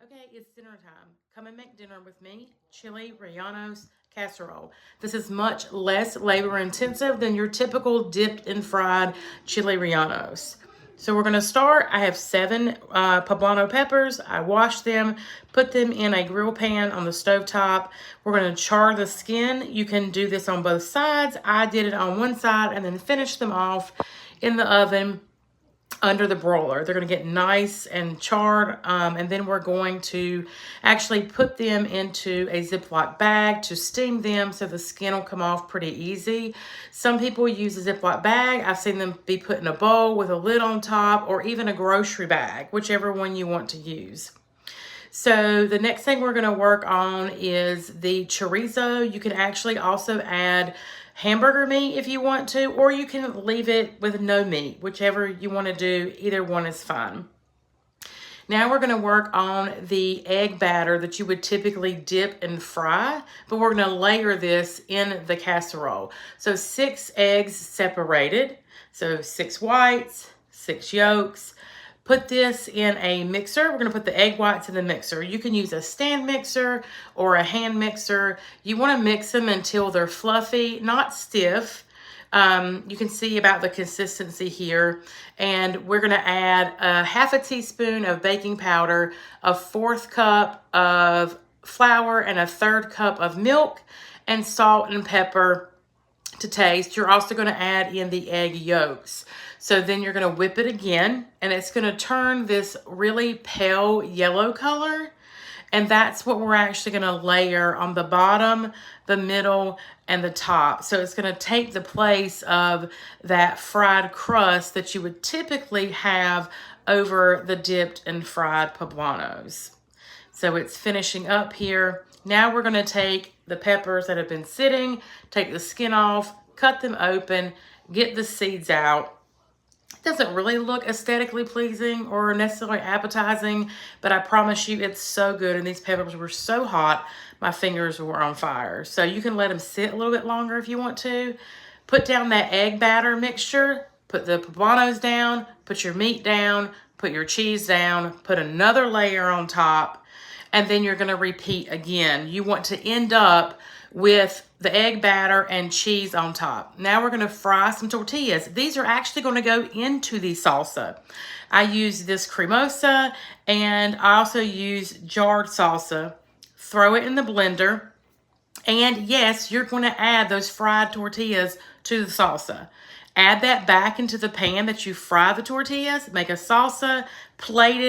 Okay, it's dinner time. Come and make dinner with me, chili rellenos casserole. This is much less labor intensive than your typical dipped and fried chili rellenos. So we're gonna start. I have 7 poblano peppers. I washed them, put them in a grill pan on the stove top. We're gonna char the skin. You can do this on both sides. I did it on one side and then finish them off in the oven under the broiler. They're going to get nice and charred, and then we're going to actually put them into a Ziploc bag to steam them so the skin will come off pretty easy. Some people use a Ziploc bag. I've seen them be put in a bowl with a lid on top, or even a grocery bag, whichever one you want to use. So the next thing we're going to work on is the chorizo. You can actually also add hamburger meat if you want to, or you can leave it with no meat, whichever you want to do. Either one is fine. Now we're going to work on the egg batter that you would typically dip and fry, but we're going to layer this in the casserole. So 6 eggs separated, so 6 whites, 6 yolks. Put this in a mixer. We're going to put the egg whites in the mixer. You can use a stand mixer or a hand mixer. You want to mix them until they're fluffy, not stiff. You can see about the consistency here. And we're going to add a half a teaspoon of baking powder, a 1/4 cup of flour, and a 1/3 cup of milk, and salt and pepper to taste. You're also going to add in the egg yolks. So then you're going to whip it again, and it's going to turn this really pale yellow color. And that's what we're actually going to layer on the bottom, the middle, and the top. So it's going to take the place of that fried crust that you would typically have over the dipped and fried poblanos. So it's finishing up here. Now we're going to take the peppers that have been sitting, take the skin off, cut them open, get the seeds out. It doesn't really look aesthetically pleasing or necessarily appetizing, but I promise you it's so good. And these peppers were so hot, my fingers were on fire. So you can let them sit a little bit longer if you want to. Put down that egg batter mixture, put the poblanos down, put your meat down, put your cheese down, put another layer on top, and then you're going to repeat again. You want to end up with the egg batter and cheese on top. Now we're going to fry some tortillas. These are actually going to go into the salsa. I use this cremosa, and I also use jarred salsa. Throw it in the blender. And yes, you're going to add those fried tortillas to the salsa. Add that back into the pan that you fry the tortillas. Make a salsa, plate it.